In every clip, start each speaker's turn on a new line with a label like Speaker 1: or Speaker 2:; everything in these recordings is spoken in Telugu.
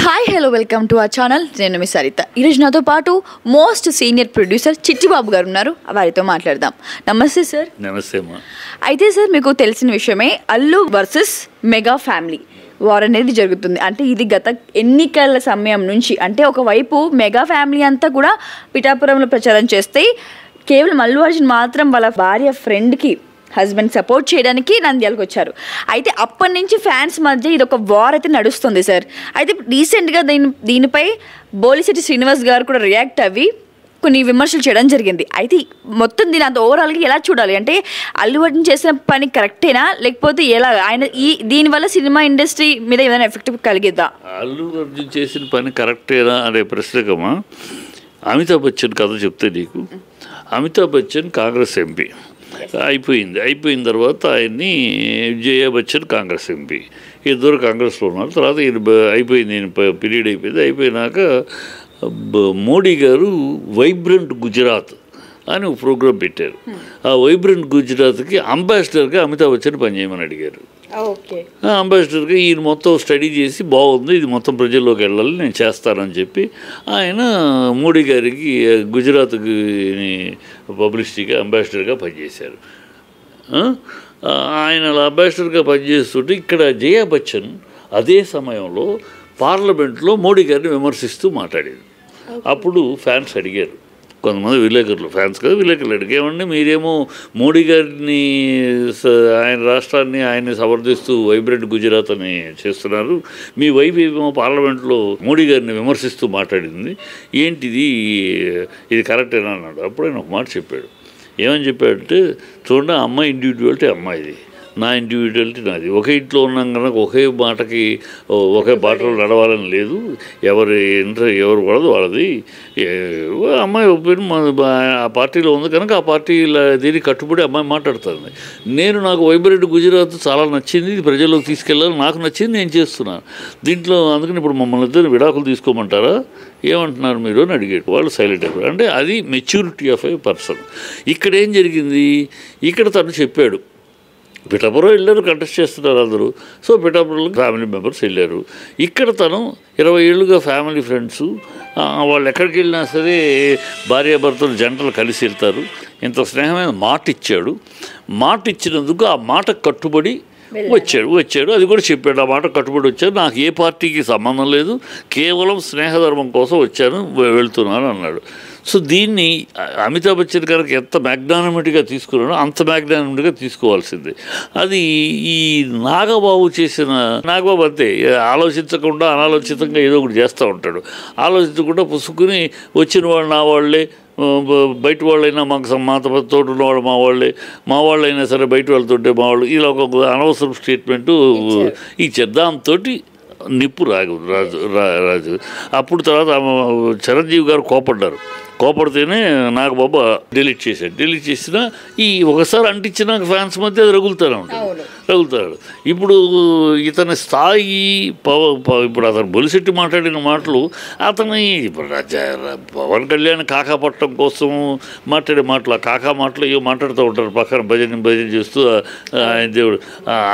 Speaker 1: Hi hello welcome to our channel. నేను మీ సరిత. ఈరోజు నాతో పాటు మోస్ట్ సీనియర్ ప్రొడ్యూసర్ చిట్టిబాబు గారు ఉన్నారు. వారితో మాట్లాడదాం. నమస్తే సార్.
Speaker 2: నమస్తే అమ్మా.
Speaker 1: అయితే సార్, మీకు తెలిసిన విషయమే, Allu versus mega family war అనేది జరుగుతుంది. అంటే ఇది గత ఎన్నికల సమయం నుంచి, అంటే ఒకవైపు మెగా ఫ్యామిలీ అంతా కూడా పిఠాపురంలో ప్రచారం చేస్తే, కేవలం అల్లు అర్జున్ మాత్రం వాళ్ళ భార్య ఫ్రెండ్కి హస్బెండ్ సపోర్ట్ చేయడానికి నంద్యాలకు వచ్చారు. అయితే అప్పటి నుంచి ఫ్యాన్స్ మధ్య ఇది ఒక వార్ అయితే నడుస్తుంది సార్. అయితే రీసెంట్గా దీనిపై బోలిశెట్టి శ్రీనివాస్ గారు కూడా రియాక్ట్ అవ్వి కొన్ని విమర్శలు చేయడం జరిగింది. అయితే మొత్తం దీని అంత ఓవరాల్గా ఎలా చూడాలి? అంటే అల్లు అర్జున్ చేసిన పని కరెక్టేనా, లేకపోతే ఎలా ఆయన దీనివల్ల సినిమా ఇండస్ట్రీ మీద ఏదైనా ఎఫెక్ట్ కలిగిద్దా?
Speaker 2: అల్లు అర్జున్ చేసిన పని కరెక్టేనా అనే ప్రశ్నకమ్మా, అమితాబ్ బచ్చన్ కథ చెప్తే నీకు. అమితాబ్ బచ్చన్ కాంగ్రెస్ ఎంపీ అయిపోయిన తర్వాత ఆయన్ని జయా బచ్చన్ కాంగ్రెస్ ఎంపీ, ఇద్దరు కాంగ్రెస్లో ఉన్నారు. తర్వాత ఈయన అయిపోయింది, పీరియడ్ అయిపోయినాక మోడీ గారు వైబ్రెంట్ గుజరాత్ అని ఒక ప్రోగ్రాం పెట్టారు. ఆ వైబ్రెంట్ గుజరాత్కి అంబాసిడర్గా అమితాబ్ బచ్చన్ పనిచేయమని అడిగారు. అంబాసిడర్గా ఈయన మొత్తం స్టడీ చేసి, బాగుంది, ఇది మొత్తం ప్రజల్లోకి వెళ్ళాలి, నేను చేస్తానని చెప్పి ఆయన మోడీ గారికి గుజరాత్కి పబ్లిసిటీగా అంబాసిడర్గా పనిచేశారు. ఆయన అంబాసిడర్గా పనిచేస్తుంటే ఇక్కడ జయా బచ్చన్ అదే సమయంలో పార్లమెంట్లో మోడీ గారిని విమర్శిస్తూ మాట్లాడేది. అప్పుడు ఫ్యాన్స్ అడిగారు, కొంతమంది విలేకరులు, ఫ్యాన్స్ కదా, విలేకరులు అడిగేమండి, మీరేమో మోడీ గారిని, ఆయన రాష్ట్రాన్ని ఆయన్ని సమర్థిస్తూ వైబ్రెంట్ గుజరాత్ అని చేస్తున్నారు, మీ వైఫ్ ఏమో పార్లమెంట్లో మోడీ గారిని విమర్శిస్తూ మాట్లాడింది, ఏంటిది, ఇది కరెక్టేనా అన్నాడు. అప్పుడు ఆయన ఒక మాట చెప్పాడు. ఏమని చెప్పాడంటే, చూడండి, అమ్మాయి ఇండివిజువాలిటీ అమ్మాయిది, నా ఇండివిజువాలిటీ నాది. ఒకే ఇంట్లో ఉన్నాం కనుక ఒకే బాటలో నడవాలని లేదు, ఎవరు పడదు వాళ్ళది. అమ్మాయి ఒపీనియన్ ఆ పార్టీలో ఉంది కనుక ఆ పార్టీ దీనికి కట్టుబడి అమ్మాయి మాట్లాడుతుంది. నాకు వైబ్రెంట్ గుజరాత్ చాలా నచ్చింది, ఇది ప్రజల్లోకి తీసుకెళ్ళాలి, నాకు నచ్చింది, నేను చేస్తున్నాను దీంట్లో. అందుకని ఇప్పుడు మమ్మల్ని ఇద్దరు విడాకులు తీసుకోమంటారా, ఏమంటున్నారు మీరు అని అడిగాడు. వాళ్ళు సైలెంట్ అయిపోయారు. అంటే అది మెచ్యూరిటీ ఆఫ్ ఏ పర్సన్. ఇక్కడ ఏం జరిగింది, ఇక్కడ తను చెప్పాడు, పిఠాపురం వెళ్ళారు, కంటెస్ట్ చేస్తున్నారు అందరూ. సో పిఠాపురంలో ఫ్యామిలీ మెంబర్స్ వెళ్ళారు. ఇక్కడ తను 20 ఏళ్ళుగా ఫ్యామిలీ ఫ్రెండ్స్, వాళ్ళు ఎక్కడికి వెళ్ళినా సరే భార్యాభర్తలు జంటలు కలిసి వెళ్తారు. ఇంత స్నేహమైన మాట ఇచ్చాడు. మాట ఇచ్చినందుకు ఆ మాటకు కట్టుబడి వచ్చాడు. అది కూడా చెప్పాడు, ఆ మాట కట్టుబడి వచ్చాను, నాకు ఏ పార్టీకి సంబంధం లేదు, కేవలం స్నేహధర్మం కోసం వచ్చాను, వెళ్తున్నాను అన్నాడు. సో దీన్ని అమితాబ్ బచ్చన్ గారికి ఎంత మ్యాగ్నానిమిటీగా తీసుకున్నాడో అంత మ్యాగ్నానిమిటీగా తీసుకోవాల్సింది. అది ఈ నాగబాబు అంతే, ఆలోచించకుండా అనాలోచితంగా ఏదో ఒకటి చేస్తూ ఉంటాడు. ఆలోచించకుండా పుసుకుని వచ్చిన వాళ్ళు నా వాళ్ళే, బయట వాళ్ళైనా మాతో తోడు ఉన్నవాళ్ళు మా వాళ్ళైనా సరే బయట వాళ్ళతోటే మా వాళ్ళు, ఇలా ఒక అనవసరం స్టేట్మెంటు ఇచ్చారు. దాంతో నిప్పు రాజు. అప్పుడు తర్వాత చిరంజీవి గారు కోపడితేనే నాగబాబు డిలీట్ చేసిన ఈ ఒకసారి అంటించిన ఫ్యాన్స్ మధ్య అది రగులుతాడు. ఇప్పుడు ఇతని స్థాయి ఇప్పుడు అతను బొలిశెట్టి మాట్లాడిన మాటలు, అతని ఇప్పుడు పవన్ కళ్యాణ్ కాకా పట్టడం కోసం మాట్లాడే మాటలు, ఆ కాకా మాటలు ఏమో మాట్లాడుతూ ఉంటారు పక్కన భజన చేస్తూ. ఆయన దేవుడు,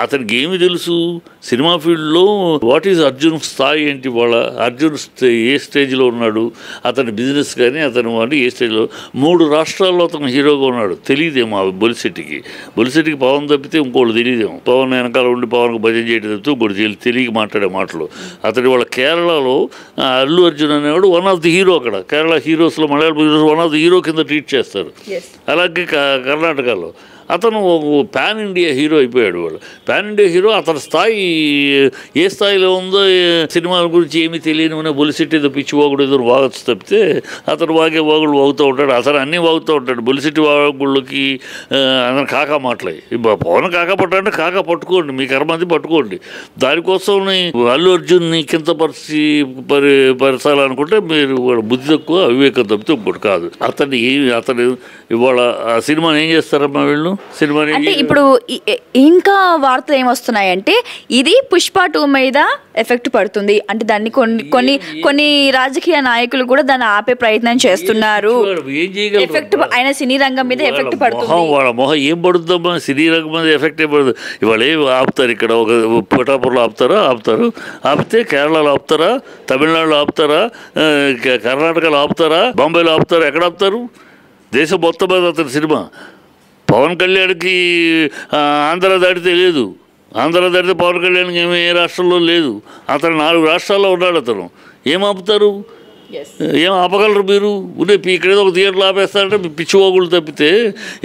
Speaker 2: అతనికి ఏమి తెలుసు సినిమా ఫీల్డ్లో, వాట్ ఈజ్ అర్జున్ స్థాయి ఏంటి, వాళ్ళ అర్జున్ ఏ స్టేజ్లో ఉన్నాడు, అతని బిజినెస్ కానీ అతను అంటే ఏ స్టేజ్లో. 3 రాష్ట్రాల్లో అతను హీరోగా ఉన్నాడు. తెలియదేమో బొలిశెట్టికి పవన్ తప్పితే ఇంకోళ్ళు తెలియదేమో. పవన్ వెనకాల ఉండి పవన్కు భజన చేయడం తప్పితే ఇంకోటి తెలియక మాట్లాడే మాటలు. అతని వాళ్ళ కేరళలో అల్లు అర్జున్ అనేవాడు వన్ ఆఫ్ ది హీరో. అక్కడ కేరళ హీరోస్లో, Malayalam heroes one of the hero కింద ట్రీట్ చేస్తారు. అలాగే కర్ణాటకలో అతను పాన్ ఇండియా హీరో అయిపోయాడు. వాళ్ళు పాన్ ఇండియా హీరో. అతని స్థాయి ఏ స్థాయిలో ఉందో, సినిమాల గురించి ఏమీ తెలియని బొలిశెట్టి ఏదో పిచ్చి వాగుడు ఏదో వాగచ్చు తప్పితే అతను వాగుడు వాగుతూ ఉంటాడు. అతను అన్నీ వాగుతూ ఉంటాడు. బొలిశెట్టి వాగుళ్ళకి అతను కాకా మాటలే. పవన్ కాకా పట్టాలంటే కాకా పట్టుకోండి, మీ కర్మంది పట్టుకోండి. దానికోసం అల్లు అర్జున్ని పరచాలనుకుంటే మీరు బుద్ధి తక్కువ, అవివేకం తప్పితే ఇంకోటి కాదు. అతను ఇవాళ ఆ సినిమాని ఏం చేస్తారమ్మా వీళ్ళు, సినిమాని.
Speaker 1: అంటే ఇప్పుడు ఇంకా వార్తలు ఏమొస్తున్నాయంటే ఇది పుష్ప 2 మీద ఎఫెక్ట్ పడుతుంది అంటే దాన్ని కొన్ని రాజకీయ నాయకులు కూడా దాన్ని ఆపే ప్రయత్నం చేస్తున్నారు. ఎఫెక్ట్ ఆయన సినీ రంగం మీద ఎఫెక్ట్ పడుతుంది.
Speaker 2: వాళ్ళ మొహం ఏం పడుతుందమ్మా, సినీ రంగం మీద ఎఫెక్ట్ ఏం పడుతుంది. ఇవాళ ఏం ఆపుతారు, ఇక్కడ ఒక పిఠాపురంలో ఆపుతారు, ఆపితే కేరళలో ఆపుతారా, తమిళనాడులో ఆపుతారా, కర్ణాటకలో ఆపుతారా, బాంబేలో ఆపుతారా, ఎక్కడ ఆపుతారు? దేశం మొత్తం మీద అతని సినిమా. పవన్ కళ్యాణ్కి ఆంధ్ర దాటితే లేదు, ఆంధ్ర దాటితే పవన్ కళ్యాణ్కి ఏమీ ఏ రాష్ట్రంలో లేదు. అతను 4 రాష్ట్రాల్లో ఉన్నాడు. అతను ఏం ఆపుతారు, ఏం ఆపగలరు మీరు? ఇక్కడేదో ఒక థియేటర్లో ఆపేస్తారంటే పిచ్చిపోగులు తప్పితే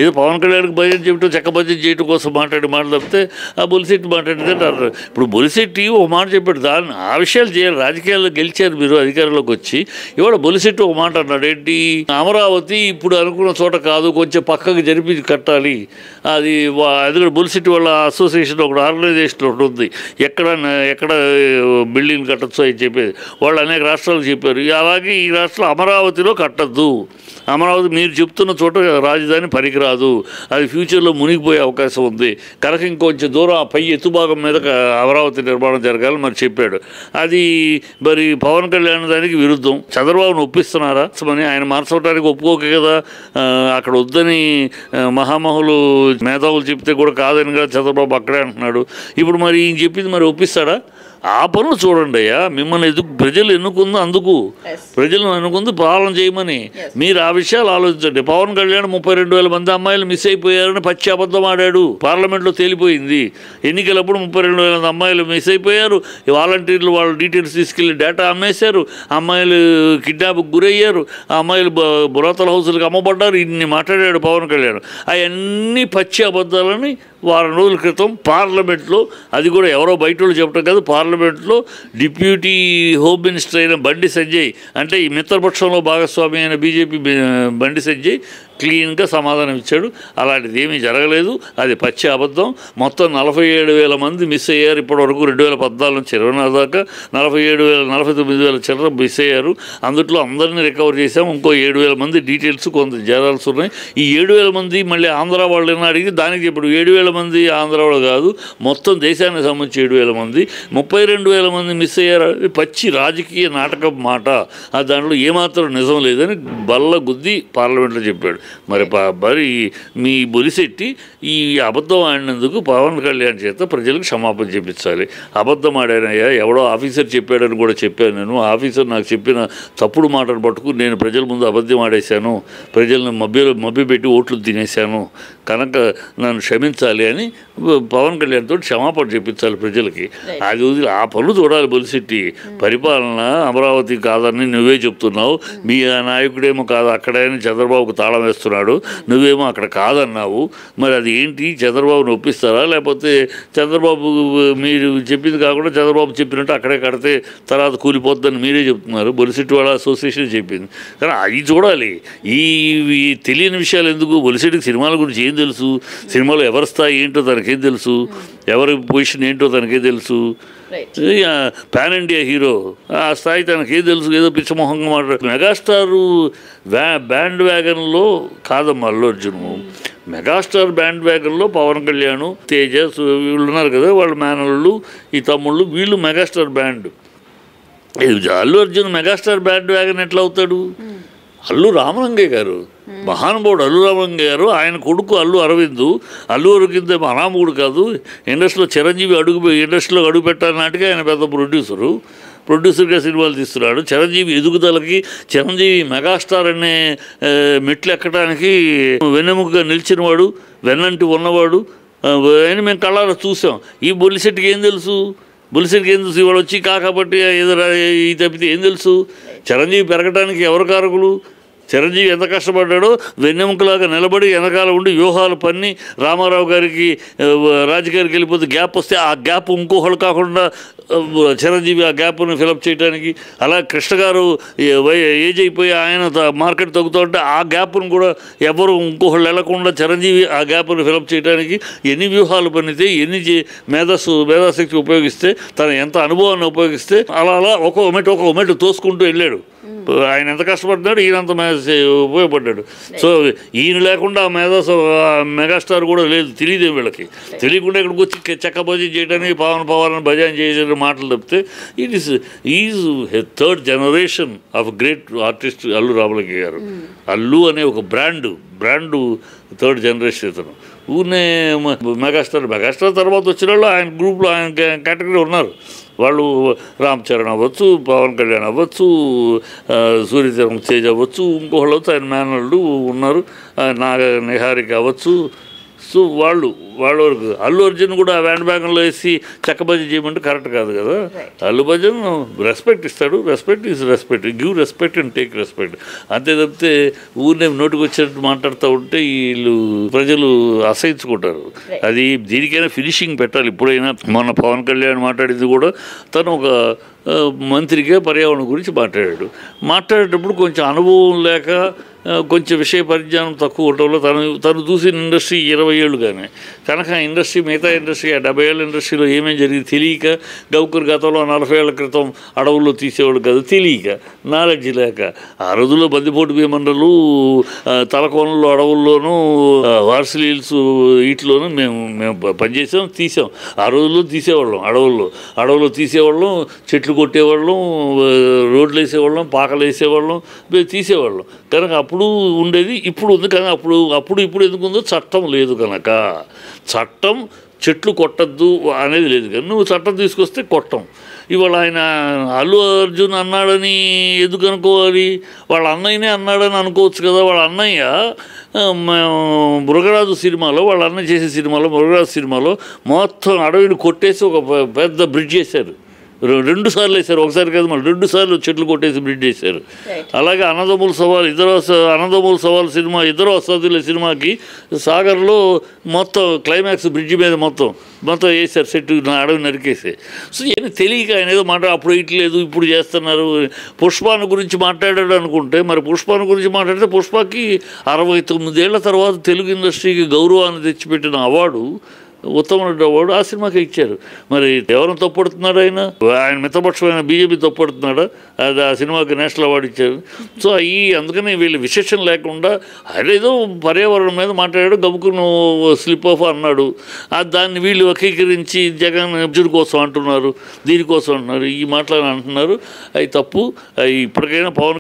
Speaker 2: ఏదో పవన్ కళ్యాణ్కి బడ్జెట్ చెప్పడం, చెక్క బడ్జెట్ చేయడం కోసం మాట్లాడి మాట తప్పితే ఆ బొలిశెట్టి మాట్లాడితే అంటారు. ఇప్పుడు బొలిశెట్టి ఒక మాట చెప్పాడు, దాన్ని ఆ విషయాలు చేయాలి. రాజకీయాల్లో గెలిచారు మీరు అధికారంలోకి వచ్చి, ఇవాళ బొలిశెట్టి ఒక మాట అన్నాడు, ఏంటి అమరావతి ఇప్పుడు అనుకున్న చోట కాదు, కొంచెం పక్కకి జరిపి కట్టాలి. అది కూడా బొలిశెట్టి వాళ్ళ అసోసియేషన్ ఒక ఆర్గనైజేషన్ ఒకటి ఉంది, ఎక్కడ బిల్డింగ్ కట్టచ్చు అని చెప్పేది. వాళ్ళు అనేక రాష్ట్రాలు చెప్పారు. అలాగే ఈ రాష్ట్రంలో అమరావతిలో కట్టద్దు, అమరావతి మీరు చెప్తున్న చోట రాజధాని పనికిరాదు, అది ఫ్యూచర్లో మునిగిపోయే అవకాశం ఉంది, కనుక ఇంకొంచెం దూరం పై ఎత్తుభాగం మీద అమరావతి నిర్మాణం జరగాలని మరి చెప్పాడు. అది మరి పవన్ కళ్యాణ్ దానికి విరుద్ధం. చంద్రబాబును ఒప్పిస్తున్నారా అని ఆయన మార్చడానికి ఒప్పుకోక కదా అక్కడ వద్దని మహామహులు మేధావులు చెప్తే కూడా కాదని కదా చంద్రబాబు అక్కడే అంటున్నాడు. ఇప్పుడు మరి ఈయన చెప్పింది మరి ఒప్పిస్తాడా? ఆ పనులు చూడండి అయ్యా, మిమ్మల్ని ప్రజలు ఎన్నుకుందో అందుకు, ప్రజలను ఎన్నుకుంది పాలన చేయమని. మీరు ఆ విషయాలు ఆలోచించండి. పవన్ కళ్యాణ్ 32,000 మంది అమ్మాయిలు మిస్ అయిపోయారని పచ్చి అబద్ధం ఆడాడు, పార్లమెంట్లో తేలిపోయింది. ఎన్నికలప్పుడు 32,000 మంది అమ్మాయిలు మిస్ అయిపోయారు. వాలంటీర్లు వాళ్ళ డీటెయిల్స్ తీసుకెళ్లి డేటా అమ్మేశారు, అమ్మాయిలు కిడ్నాప్కి గురయ్యారు, ఆ అమ్మాయిలు బురాతల హౌసులకు అమ్మబడ్డారు. ఇన్ని మాట్లాడాడు పవన్ కళ్యాణ్. అవన్నీ పచ్చి అబద్ధాలని వారం రోజుల క్రితం పార్లమెంట్లో, అది కూడా ఎవరో బయట వాళ్ళు చెప్పడం కాదు, పార్లమెంట్లో డిప్యూటీ హోమ్ మినిస్టర్ అయిన బండి సంజయ్, అంటే ఈ మిత్రపక్షంలో భాగస్వామి అయిన బీజేపీ బండి సంజయ్ క్లీన్గా సమాధానం ఇచ్చాడు. అలాంటిది ఏమీ జరగలేదు, అది పచ్చి అబద్ధం. మొత్తం 47,000 మంది మిస్ అయ్యారు ఇప్పటివరకు. 2014 నుంచి 24 దాకా 49,000 చిల్లర మిస్ అయ్యారు. అందుట్లో అందరినీ రికవర్ చేసాం. ఇంకో 7,000 మంది డీటెయిల్స్ కొంత జరాల్సి ఉన్నాయి. ఈ 7,000 మంది మళ్ళీ ఆంధ్ర వాళ్ళని అడిగి దానికి చెప్పాడు 7,000 మంది ఆంధ్ర వాళ్ళు కాదు, మొత్తం దేశానికి సంబంధించి 7,000 మంది. 32,000 మంది మిస్ అయ్యారు. పచ్చి రాజకీయ నాటకం మాట, దాంట్లో ఏమాత్రం నిజం లేదని బల్ల గుద్ది పార్లమెంట్లో చెప్పాడు. మరి మీ బొలిశెట్టి ఈ అబద్ధం ఆడినందుకు పవన్ కళ్యాణ్ చేత ప్రజలకు క్షమాపణ చెప్పించాలి. అబద్ధం ఆడానయ్యా, ఎవడో ఆఫీసర్ చెప్పాడని కూడా చెప్పాను నేను. ఆఫీసర్ నాకు చెప్పిన తప్పుడు మాటలు పట్టుకుని నేను ప్రజల ముందు అబద్ధం ఆడేశాను, ప్రజలను మభ్యపెట్టి ఓట్లు తినేశాను, కనుక నన్ను క్షమించాలి అని పవన్ కళ్యాణ్ తోటి క్షమాపణ చెప్పించాలి ప్రజలకి. అది ఆ పనులు చూడాలి. బొలిశెట్టి పరిపాలన అమరావతి కాదని నువ్వే చెప్తున్నావు, మీ నాయకుడేమో కాదు అక్కడే చంద్రబాబుకు తాళం వేస్తున్నాడు, నువ్వేమో అక్కడ కాదన్నావు. మరి అది ఏంటి? చంద్రబాబుని ఒప్పిస్తారా, లేకపోతే చంద్రబాబు మీరు చెప్పింది కాకుండా చంద్రబాబు చెప్పినట్టు అక్కడే కడితే తర్వాత కూలిపోతుందని మీరే చెప్తున్నారు. బొలిశెట్టి వాళ్ళ అసోసియేషన్ చెప్పింది. కానీ అది చూడాలి. ఈ తెలియని విషయాలు ఎందుకు? బొలిశెట్టికి సినిమాల గురించి ఏం తెలుసు? సినిమాలో ఎవరి స్థాయి ఏంటో తనకేం తెలుసు, ఎవరి పొజిషన్ ఏంటో తనకే తెలుసు. పాన్ ఇండియా హీరో, ఆ స్థాయి తనకేం తెలుసు? ఏదో పిచ్చమోహంగా మాట్లాడు. మెగాస్టారు బ్యాండ్ వ్యాగన్లో కాదమ్మా అల్లు అర్జును. మెగాస్టార్ బ్యాండ్ వ్యాగన్లో పవన్ కళ్యాణ్, తేజ వీళ్ళు ఉన్నారు కదా, వాళ్ళ మేనళ్ళు, ఈ తమ్ముళ్ళు, వీళ్ళు megastar band. Allu Arjun megastar band wagon ఎట్లా అవుతాడు? అల్లు రామలింగయ్య గారు, మహానుభావుడు అల్లు రామలింగయ్య గారు, ఆయన కొడుకు అల్లు అరవింద్. అల్లు అరవింద్ అనామకుడు కాదు. ఇండస్ట్రీలో చిరంజీవి ఇండస్ట్రీలో అడుగు పెట్టాలి నాటికి ఆయన పెద్ద ప్రొడ్యూసర్గా సినిమాలు తీస్తున్నాడు. చిరంజీవి ఎదుగుదలకి, చిరంజీవి మెగాస్టార్ అనే మెట్లు ఎక్కడానికి వెన్నెముకగా నిలిచినవాడు, వెన్నంటి ఉన్నవాడు అని మేము కళ్ళారా చూసాం. ఈ బొలిశెట్టికి ఏం తెలుసు? బొలిశెట్టికి ఏం తెలుసు? ఇవాళ వచ్చి కాకపోతే ఏదో ఈ తప్పితే ఏం తెలుసు? చిరంజీవి పెరగడానికి ఎవరు కారకులు? చిరంజీవి ఎంత కష్టపడ్డాడో వెన్నెముకలాగా నిలబడి వెనకాల ఉండి వ్యూహాలు పన్ని రామారావు గారికి రాజకీయానికి వెళ్ళిపోతే గ్యాప్ వస్తే ఆ గ్యాప్ ఇంకోహళ్ళు కాకుండా చిరంజీవి ఆ గ్యాప్ను ఫిలప్ చేయడానికి, అలా కృష్ణ గారు ఏజ్ అయిపోయి ఆయన మార్కెట్ తగ్గుతూ ఉంటే ఆ గ్యాప్ను కూడా ఎవరు ఇంకోహళ్ళు వెళ్లకుండా చిరంజీవి ఆ గ్యాప్ను ఫిలప్ చేయడానికి ఎన్ని వ్యూహాలు పన్నితే, ఎన్ని మేధాశక్తి ఉపయోగిస్తే, తన ఎంత అనుభవాన్ని ఉపయోగిస్తే అలా ఒక ఒమెటు తోసుకుంటూ వెళ్ళాడు. ఆయన ఎంత కష్టపడ్డాడు, ఈయనంత ఉపయోగపడ్డాడు. సో ఈయన లేకుండా ఆ మెగాస్టార్ కూడా లేదు, తెలియదు వీళ్ళకి. తెలియకుండా ఇక్కడికి వచ్చి చెక్క భజన చేయడానికి పవన్ భజన చేసే మాటలు తప్పితే is third generation of great artist Allu Ramalingaiah గారు. అల్లు అనే ఒక బ్రాండు థర్డ్ జనరేషన్ ఇతను. ఊరినే మెగాస్టార్ తర్వాత వచ్చిన వాళ్ళు ఆయన గ్రూప్లో ఆయన కేటగిరీ ఉన్నారు. వాళ్ళు రామ్ చరణ్ అవ్వచ్చు, పవన్ కళ్యాణ్ అవ్వచ్చు, సూర్యతరం తేజ్ అవ్వచ్చు, ఇంకొకళ్ళు అవ్వచ్చు, ఆయన మేనల్లు ఉన్నారు, నిహారిక అవ్వచ్చు. సో వాళ్ళు వరకు అల్లు అర్జున్ కూడా వ్యాండ్ బ్యాగ్లో వేసి చెక్క భజన చేయమంటే కరెక్ట్ కాదు కదా. అల్లు భజన్ రెస్పెక్ట్ ఇస్తాడు. Respect is respect, give respect and take respect. అంతే తప్పితే ఊరినే నోటికి వచ్చినట్టు మాట్లాడుతూ ఉంటే వీళ్ళు ప్రజలు అసహించుకుంటారు. అది దీనికైనా ఫినిషింగ్ పెట్టాలి. ఇప్పుడైనా మొన్న పవన్ కళ్యాణ్ మాట్లాడింది కూడా తను ఒక మంత్రిగా పర్యావరణం గురించి మాట్లాడేటప్పుడు కొంచెం అనుభవం లేక కొంచెం విషయ పరిజ్ఞానం తక్కువ ఉండటంలో తను చూసిన ఇండస్ట్రీ 20 ఏళ్ళు కానీ కనుక ఇండస్ట్రీ మిగతా ఇండస్ట్రీ 70 ఏళ్ళ ఇండస్ట్రీలో ఏమేమి జరిగింది తెలియక, గౌకర్ గతంలో 40 ఏళ్ల క్రితం అడవుల్లో తీసేవాళ్ళు కాదు, తెలియక, నాలెడ్జ్ లేక. ఆ రోజుల్లో బందిపోటు భీమన్నలు తలకోనలు అడవుల్లోనూ వార్సిల్ హిల్స్ వీటిలోనూ మేము పనిచేసాం, తీసాం. ఆ రోజుల్లో తీసేవాళ్ళం, అడవుల్లో తీసేవాళ్ళం, చెట్లు కొట్టేవాళ్ళం, రోడ్లు వేసేవాళ్ళం, పాకలు వేసేవాళ్ళం, తీసేవాళ్ళం. కనుక అప్పుడు ఉండేది, ఇప్పుడు ఉంది. కానీ అప్పుడు ఇప్పుడు ఎందుకుందో చట్టం లేదు కనుక. చట్టం చెట్లు కొట్టద్దు అనేది లేదు కానీ నువ్వు చట్టం తీసుకొస్తే కొట్టం. ఇవాళ ఆయన అల్లు అర్జున్ అన్నాడని ఎందుకు అనుకోవాలి? వాళ్ళ అన్నయ్యనే అన్నాడని అనుకోవచ్చు కదా. వాళ్ళ అన్నయ్య మృగరాజు సినిమాలో, వాళ్ళ అన్నయ్య చేసే సినిమాలో, మృగరాజు సినిమాలో మొత్తం అడవిని కొట్టేసి ఒక పెద్ద బ్రిడ్జ్ చేశారు. 2 సార్లు వేశారు, ఒకసారి కాదు మళ్ళీ 2 సార్లు చెట్లు కొట్టేసి బ్రిడ్జ్ చేశారు. అలాగే అన్నదమ్ముల సవాల్ సినిమా, ఇద్దరు అసాధ్యుల సినిమాకి సాగర్లో మొత్తం క్లైమాక్స్ బ్రిడ్జ్ మీద మొత్తం వేశారు, సెట్ అడవి నరికేసి. సో ఏమి తెలియక ఆయన ఏదో అప్పుడు ఇట్లేదు ఇప్పుడు చేస్తున్నారు. పుష్పాను గురించి మాట్లాడాడు అనుకుంటే, మరి పుష్పాను గురించి మాట్లాడితే పుష్పకి 69 ఏళ్ల తర్వాత తెలుగు ఇండస్ట్రీకి గౌరవాన్ని తెచ్చిపెట్టిన అవార్డు, ఉత్తమ నటుడు అవార్డు ఆ సినిమాకి ఇచ్చారు. మరి ఎవరిని తప్పడుతున్నాడు? ఆయన మిత్రపక్షమైన బీజేపీ తప్పడుతున్నాడా? అది ఆ సినిమాకి నేషనల్ అవార్డు ఇచ్చారు. సో అందుకని వీళ్ళు విశేషం లేకుండా ఆయన ఏదో పర్యావరణం మీద మాట్లాడాడు, గబుకును స్లిప్ ఆఫ్ అన్నాడు. దాన్ని వీళ్ళు వక్రీకరించి జగన్ అర్జున్ కోసం అంటున్నారు, దీనికోసం అంటున్నారు, ఈ మాటలు అంటున్నారు. అవి తప్పు. ఇప్పటికైనా పవన్